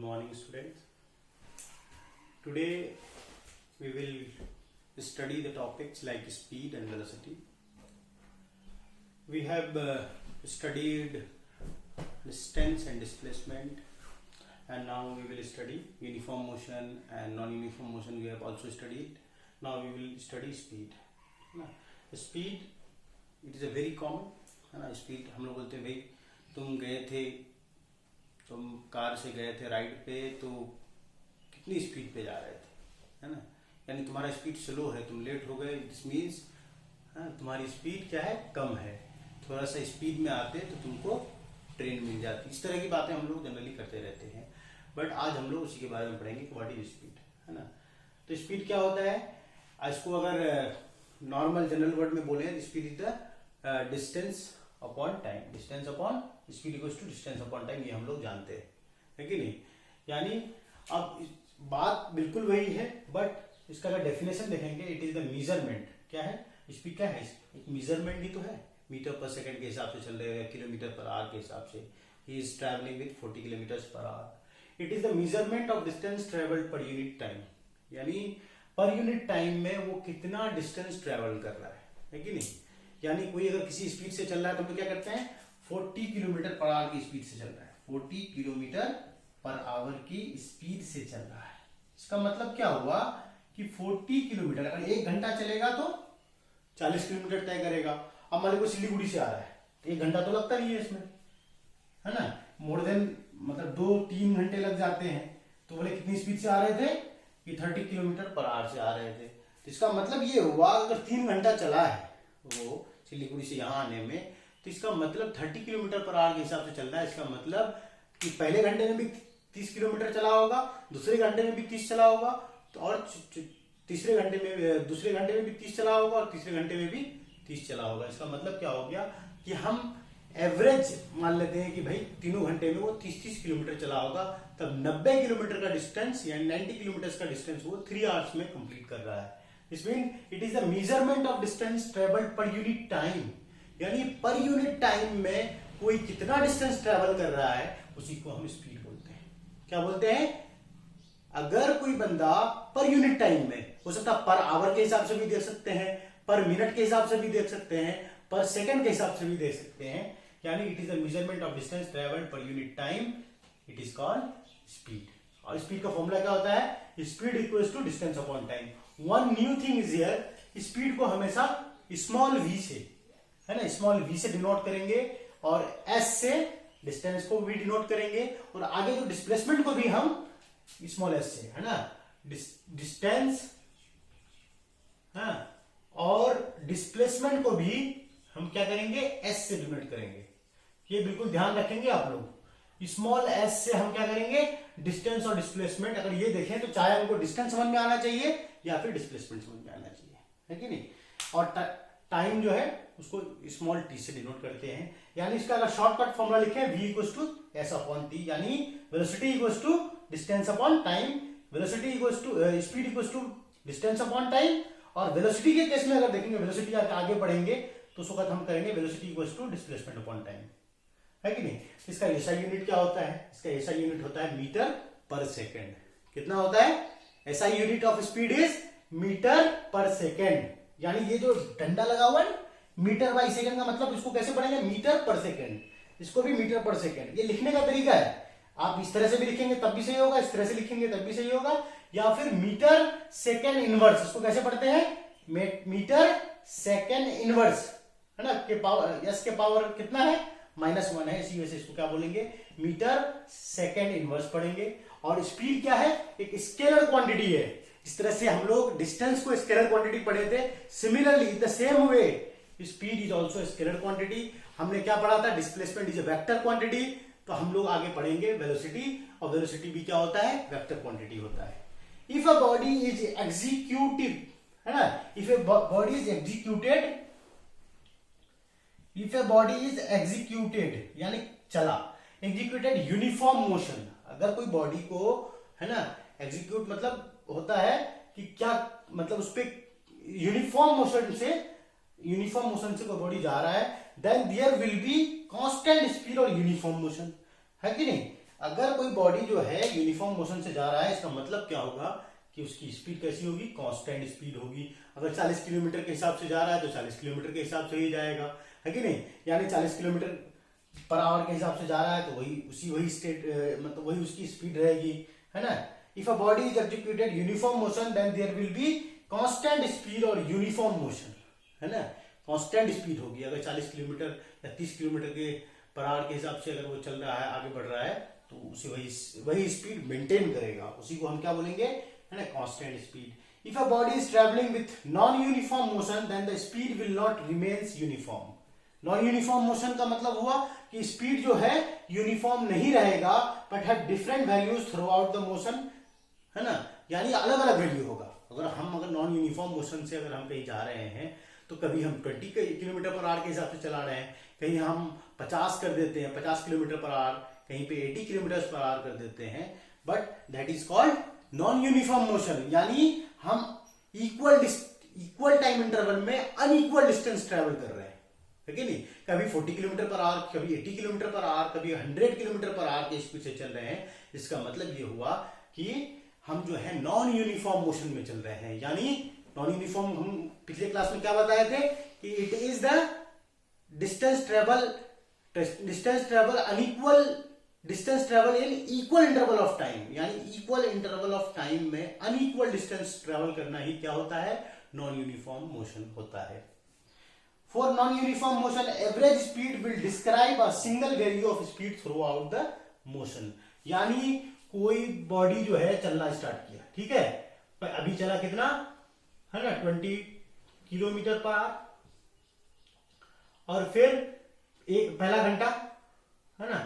morning, students. Today we will study the topics like speed and velocity. We have studied distance and displacement, and now we will study uniform motion and non-uniform motion. We have also studied. Now we will study speed. Speed, it is a very common, है ना. Speed हम लोग बोलते हैं भाई तुम गए थे, तुम कार से गए थे राइड पे, तो कितनी स्पीड पे जा रहे थे, है ना. यानी तुम्हारा स्पीड स्लो है, तुम लेट हो गए. दिस मीन्स तुम्हारी स्पीड क्या है, कम है. थोड़ा सा स्पीड में आते तो तुमको ट्रेन मिल जाती. इस तरह की बातें हम लोग जनरली करते रहते हैं. बट आज हम लोग उसी के बारे में पढ़ेंगे कि व्हाट इज स्पीड, है ना. तो स्पीड क्या होता है, इसको अगर नॉर्मल जनरल वर्ड में बोले, speed is the distance upon time. Distance upon speed equals to distance upon time, ये हम लोग जानते हैं, है कि नहीं. यानी अब बात बिल्कुल वही है, बट इसका अगर डेफिनेशन देखेंगे, इट इज द मेजरमेंट. क्या है स्पीड, क्या है, एक मेजरमेंट ही तो है. मीटर पर सेकंड के हिसाब से चल रहे हैं, किलोमीटर पर आवर के हिसाब से. He is travelling with 40 kilometre per hour. It is the measurement of distance travelled per unit time. यानी पर यूनिट टाइम में वो कितना डिस्टेंस ट्रेवल कर रहा है कि नहीं. यानी कोई अगर किसी स्पीड से चल रहा है तो हम क्या करते हैं, 40 किलोमीटर पर आवर की स्पीड से चल रहा है. 40 किलोमीटर पर आवर की स्पीड से चल रहा है. इसका मतलब क्या हुआ कि 40 किलोमीटर अगर 1 घंटा चलेगा तो 40 किलोमीटर तय करेगा. अब मान लो सिलीगुड़ी से आ रहा है, 1 घंटा तो लगता नहीं है इसमें, है ना. मोर देन मतलब 2-3 घंटे लग जाते हैं. तो बोले कितनी स्पीड से आ रहे थे कि 30 किलोमीटर पर आवर से आ रहे थे. तो इसका मतलब ये हुआ अगर 3 घंटा चला है वो सिलीगुड़ी से यहाँ आने में, तो इसका मतलब 30 किलोमीटर पर आवर के हिसाब से चल रहा है. इसका मतलब कि पहले घंटे में भी 30 किलोमीटर चला होगा, दूसरे घंटे में भी 30 चला होगा, तो और तीसरे घंटे में दूसरे घंटे में भी 30 चला होगा, और तीसरे घंटे में भी 30 चला होगा. इसका मतलब क्या हो गया कि हम एवरेज मान लेते हैं कि भाई तीनों घंटे में वो 30-30 किलोमीटर चला होगा. तब 90 किलोमीटर का डिस्टेंस यानी 90 किलोमीटर का डिस्टेंस वो 3 आवर्स में कंप्लीट कर रहा है. This means it is the measurement of distance traveled per unit time. यानी पर यूनिट टाइम में कोई कितना डिस्टेंस ट्रेवल कर रहा है, उसी को हम स्पीड बोलते हैं. क्या बोलते हैं, अगर कोई बंदा पर यूनिट टाइम में, हो सकता है पर आवर के हिसाब से भी देख सकते हैं, पर मिनट के हिसाब से भी देख सकते हैं, पर सेकंड के हिसाब से भी देख सकते हैं. यानी it is the measurement of distance travelled per unit time, it is called speed. और स्पीड का फॉर्मूला क्या होता है, speed equals to distance upon time. One new thing is here, speed को हमेशा स्मॉल v से, है ना, स्मॉल v से डिनोट करेंगे, और s से डिस्टेंस को भी डिनोट करेंगे, और आगे जो डिस्प्लेसमेंट को भी हम स्मॉल s से, है ना, डिस्टेंस, हाँ, और डिस्प्लेसमेंट को भी हम क्या करेंगे, s से डिनोट करेंगे. ये बिल्कुल ध्यान रखेंगे आप लोग. स्मॉल s से हम क्या करेंगे, डिस्टेंस और डिस्प्लेसमेंट. अगर ये देखें तो चाहे हमको डिस्टेंस समझ में आना चाहिए या फिर डिस्प्लेसमेंट समझ में आना चाहिए, है कि नहीं. और टाइम जो है उसको स्मॉल t से डिनोट करते हैं. यानी इसका अगर शॉर्टकट फॉर्मूला लिखें, v equals to s upon t, यानी velocity equals to distance upon time, velocity equals to speed equals to distance upon time. और वेलोसिटी के केस में अगर देखेंगे, वेलोसिटी आगे बढ़ेंगे तो उस वक्त हम करेंगे velocity equals to displacement upon time, है कि नहीं. इसका एसआई यूनिट क्या होता है, इसका एसआई यूनिट होता है मीटर पर सेकेंड. कितना होता है, SI unit of speed is metre per second. यानी ये जो डंडा लगा हुआ है मीटर बाई सेकेंड का मतलब इसको कैसे पढ़ेंगे, मीटर पर सेकेंड. इसको भी मीटर पर सेकेंड. ये लिखने का तरीका है, आप इस तरह से भी लिखेंगे तब भी सही होगा, इस तरह से लिखेंगे तब भी सही होगा, या फिर मीटर सेकेंड इनवर्स. इसको कैसे पढ़ते हैं, मीटर सेकेंड इनवर्स, है ना. के पावर, यस के पावर कितना है, -1 है, इसी वजह से इसको क्या बोलेंगे, मीटर सेकेंड इनवर्स पढ़ेंगे. और स्पीड क्या है, एक स्केलर क्वांटिटी है. इस तरह से हम लोग डिस्टेंस को स्केलर क्वांटिटी पढ़े थे. Similarly the same way speed is also scalar quantity. हमने क्या पढ़ा था, displacement is a vector quantity. तो हम लोग आगे पढ़ेंगे वेलोसिटी, और वेलोसिटी भी क्या होता है, वेक्टर क्वांटिटी होता है. If a body is executive, है ना, if a body is executed, if a body is executed यानी चला, एग्जीक्यूटेड यूनिफॉर्म मोशन. अगर कोई बॉडी को, है ना, एग्जीक्यूट मतलब होता है कि क्या मतलब उस पर यूनिफॉर्म मोशन से कोई बॉडी जा रहा है, then there will be constant speed और यूनिफॉर्म मोशन, है कि नहीं. अगर कोई बॉडी जो है यूनिफॉर्म मोशन से जा रहा है, इसका मतलब क्या होगा कि उसकी स्पीड कैसी होगी, कांस्टेंट स्पीड होगी। अगर 40 किलोमीटर के हिसाब से जा रहा है तो 40 किलोमीटर के हिसाब से ही जाएगा, है कि नहीं। यानी 40 किलोमीटर पर आवर के हिसाब से जा रहा है तो वही स्टेट मतलब वही उसकी स्पीड रहेगी, है ना। If a body is executed uniform motion then there will be constant speed और यूनिफॉर्म मोशन, है ना। कांस्टेंट स्पीड होगी। अगर 40 किलोमीटर या 30 किलोमीटर के पर आवर के हिसाब से अगर वो चल रहा है, आगे बढ़ रहा है, तो उसे वही स्पीड मेंटेन करेगा, उसी को हम क्या बोलेंगे, है ना, constant speed. If a body is travelling with non uniform motion then the speed will not remains uniform. Non uniform motion का मतलब हुआ कि स्पीड जो है यूनिफॉर्म नहीं रहेगा, but have different values through out the motion, है ना। यानी अलग अलग वैल्यू होगा। अगर नॉन यूनिफॉर्म मोशन से अगर हम कहीं जा रहे हैं तो कभी हम 20 किलोमीटर पर आवर के हिसाब से चला रहे हैं, कहीं हम 50 कर देते हैं, 50 किलोमीटर पर आवर, कहीं पे 80 किलोमीटर पर आवर कर देते हैं, but that is called non uniform motion. यानी हम इक्वल टाइम इंटरवल में अनइक्वल डिस्टेंस ट्रेवल कर रहे हैं, है कि नहीं। कभी 40 किलोमीटर पर आवर, कभी 80 किलोमीटर पर आवर, कभी 100 किलोमीटर पर आवर के स्पीड से चल रहे हैं। इसका मतलब ये हुआ कि हम जो है नॉन यूनिफॉर्म मोशन में चल रहे हैं। यानी नॉन यूनिफॉर्म हम पिछले क्लास में क्या बताए थे कि it is the distance travel unequal distance travel in equal interval of time. यानी इक्वल इंटरवल ऑफ टाइम में अनइक्वल डिस्टेंस ट्रेवल करना ही क्या होता है, नॉन यूनिफॉर्म मोशन होता है। For non uniform motion average speed will describe a single value of speed through out the motion. यानी कोई बॉडी जो है चलना स्टार्ट किया, ठीक है, पर अभी चला कितना, है ना, 20 किलोमीटर पर आवर, और फिर एक पहला घंटा, है ना,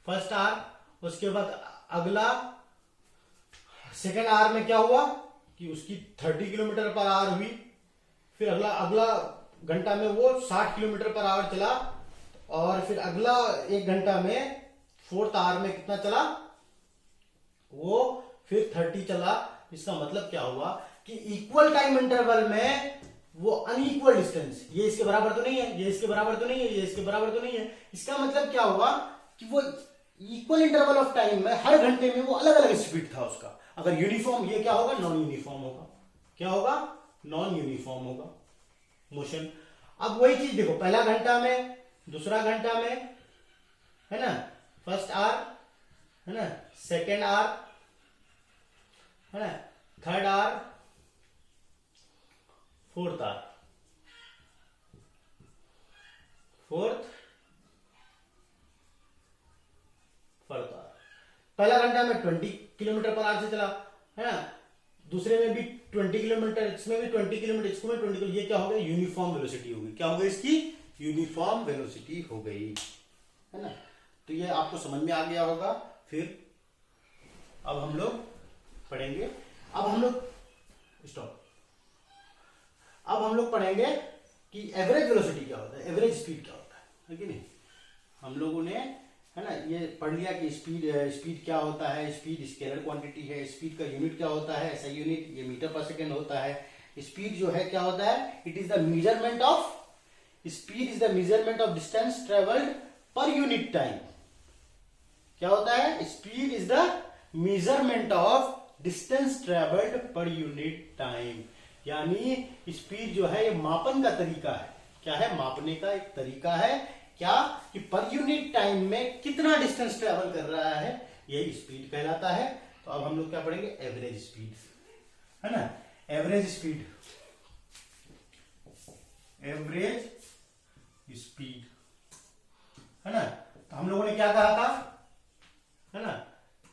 फर्स्ट आवर, उसके बाद अगला सेकेंड आवर में क्या हुआ कि उसकी 30 किलोमीटर पर आवर हुई, फिर अगला घंटा में वो 60 किलोमीटर पर आवर चला, और फिर अगला एक घंटा में फोर्थ आवर में कितना चला, वो फिर 30 चला। इसका मतलब क्या हुआ कि इक्वल टाइम इंटरवल में वो अनइक्वल डिस्टेंस, ये इसके बराबर तो नहीं है, ये इसके बराबर तो नहीं है, ये इसके बराबर तो नहीं है। इसका मतलब क्या हुआ कि वो इक्वल इंटरवल ऑफ टाइम में हर घंटे में वो अलग अलग स्पीड था उसका। अगर यूनिफॉर्म, ये क्या होगा, नॉन यूनिफॉर्म होगा। क्या होगा, नॉन यूनिफॉर्म होगा मोशन। अब वही चीज देखो, पहला घंटा में, दूसरा घंटा में, है ना, फर्स्ट आवर, है ना, सेकेंड आवर, है ना, third hour, fourth hour, fourth hour. पहला घंटा में 20 किलोमीटर पर आवर से चला, है ना, दूसरे में भी 20 किलोमीटर, इसमें भी 20 किलोमीटर, इसमें 20 किलोमीटर। ये क्या हो गया, यूनिफॉर्म वेलोसिटी हो गई। क्या हो गई इसकी, यूनिफॉर्म वेलोसिटी हो गई, है ना। तो ये आपको समझ में आ गया होगा। फिर अब हम लोग पढ़ेंगे, अब हम लोग पढ़ेंगे कि एवरेज वेलोसिटी क्या होता है, एवरेज स्पीड क्या होता है कि नहीं। हम लोगों ने, है ना, ये पढ़ लिया कि स्पीड क्या होता है। स्पीड स्केलर क्वांटिटी है। स्पीड का यूनिट क्या होता है, ऐसा यूनिट, ये मीटर पर सेकेंड होता है। स्पीड जो है क्या होता है, it is the measurement of distance travelled per unit time. क्या होता है, speed is the measurement of distance travelled per unit time. यानी स्पीड जो है ये मापन का तरीका है। क्या है, मापने का एक तरीका है। क्या कि पर यूनिट टाइम में कितना डिस्टेंस ट्रेवल कर रहा है, यही स्पीड कहलाता है। तो अब हम लोग क्या पढ़ेंगे, एवरेज स्पीड, है ना, एवरेज स्पीड, है ना। तो हम लोगों ने क्या कहा था, है ना,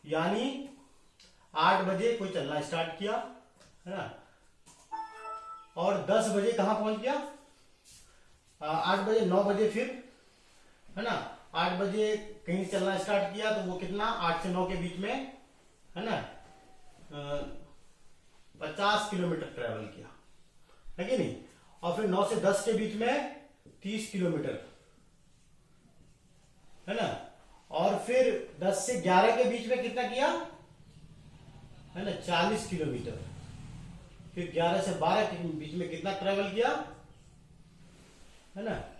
यानी 8 बजे कोई चलना स्टार्ट किया, है ना, और 10 बजे कहां पहुंच गया, 8 बजे, 9 बजे, फिर, है ना, 8 बजे कहीं चलना स्टार्ट किया तो वो कितना, 8 से 9 के बीच में, है ना, 50 किलोमीटर ट्रेवल किया, है कि नहीं। और फिर 9 से 10 के बीच में 30 किलोमीटर, है ना। और फिर 10 से 11 के बीच में कितना किया, है ना, 40 किलोमीटर। फिर 11 से 12 के बीच में कितना ट्रेवल किया, है ना, 40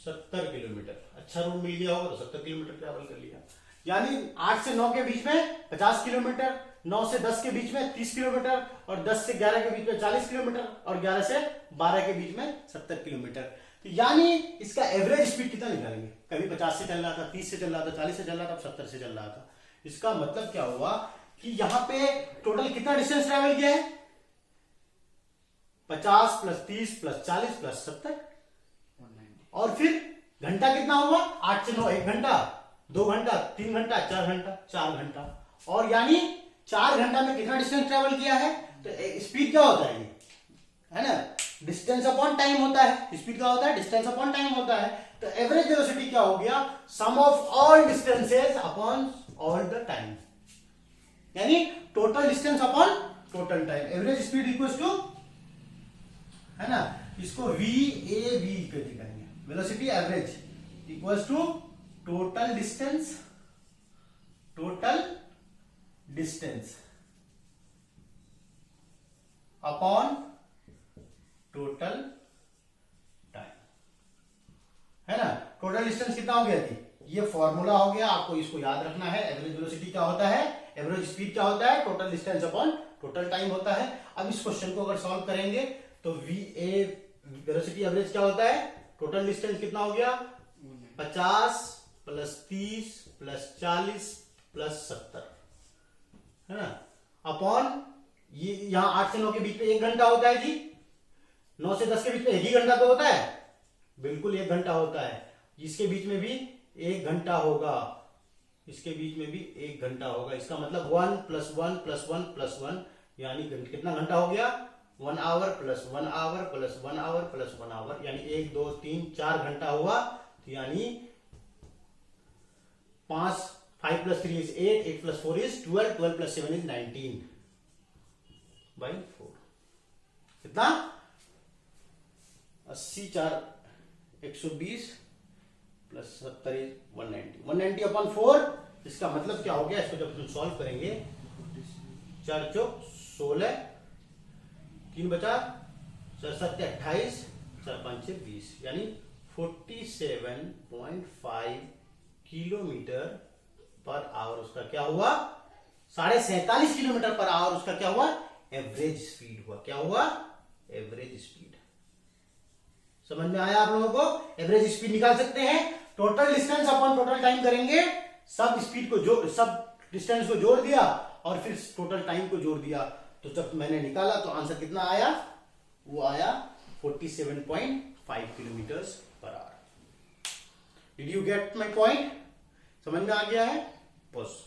70 किलोमीटर। अच्छा रूट मिल गया होगा तो 70 किलोमीटर ट्रैवल कर लिया। यानी 8 से 9 के बीच में 50 किलोमीटर, 9 से 10 के बीच में 30 किलोमीटर, और 10 से 11 के बीच में 40 किलोमीटर, और 11 से 12 के बीच में 70 किलोमीटर। तो यानी इसका एवरेज स्पीड कितना निकालेंगे? कभी 50 से चल रहा था, 30 से चल रहा था, 40 से चल रहा था, 70 से चल रहा था। इसका मतलब क्या हुआ कि यहां पे टोटल कितना डिस्टेंस ट्रैवल किया है? 50 प्लस 30 प्लस 40 प्लस 70, और फिर घंटा कितना हुआ? 8 से 9 1 घंटा, 2 घंटा, 3 घंटा, 4 घंटा, 4 घंटा। और यानी 4 घंटा में कितना डिस्टेंस ट्रैवल किया है? तो स्पीड क्या होता है? है ना, डिस्टेंस अपॉन टाइम होता है। स्पीड क्या होता है? डिस्टेंस अपॉन टाइम होता है। तो एवरेज वेलोसिटी क्या हो गया? Sum of all distances upon all the time, यानी total distance upon total time. Average speed equals to, है ना, इसको VAV कहते करेंगे, velocity average equals to total distance upon total time, है ना। टोटल डिस्टेंस कितना हो गया थी? ये फॉर्मूला हो गया, आपको इसको याद रखना है। एवरेज वेलोसिटी क्या होता है? एवरेज स्पीड क्या होता है? Total distance upon total time होता है। अब इस क्वेश्चन को अगर सॉल्व करेंगे तो VA वेलोसिटी एवरेज क्या होता है? टोटल डिस्टेंस कितना हो गया? 50 प्लस 30 प्लस 40 प्लस 70, है ना, अपॉन ये यहां 8 से 9 के बीच में 1 घंटा होता है जी। 9 से 10 के बीच में 1 ही घंटा तो होता है, बिल्कुल 1 घंटा होता है। इसके बीच में भी 1 घंटा होगा, इसके बीच में भी 1 घंटा होगा। इसका मतलब 1 प्लस 1 प्लस 1 प्लस 1, यानी कितना घंटा हो गया? 1 hour plus 1 hour plus 1 hour plus 1 hour, यानी 1 2 3 4 घंटा हुआ। तो यानी 5 plus 3 is 8, 8 plus 4 is 12, 12 plus 7 is 19/4। कितना? 80 4 120 प्लस 70 इज 190, 190 अपॉन 4। इसका मतलब क्या हो गया? इसको जब तुम सॉल्व करेंगे, 4 चौक 16, 3 बचा, 4 7 28, 4 5 20, यानी 47.5 किलोमीटर पर आवर उसका क्या हुआ? 47.5 किलोमीटर पर आवर उसका क्या हुआ? एवरेज स्पीड हुआ। क्या हुआ? Average speed. समझ में आया आप लोगों को? एवरेज स्पीड निकाल सकते हैं। Total distance upon total time करेंगे, सब स्पीड को सब डिस्टेंस को जोड़ दिया और फिर टोटल टाइम को जोड़ दिया। तो जब मैंने निकाला तो आंसर कितना आया? वो आया 47.5 kilometre per hour. Did you get my point? समझ में आ गया है? बस।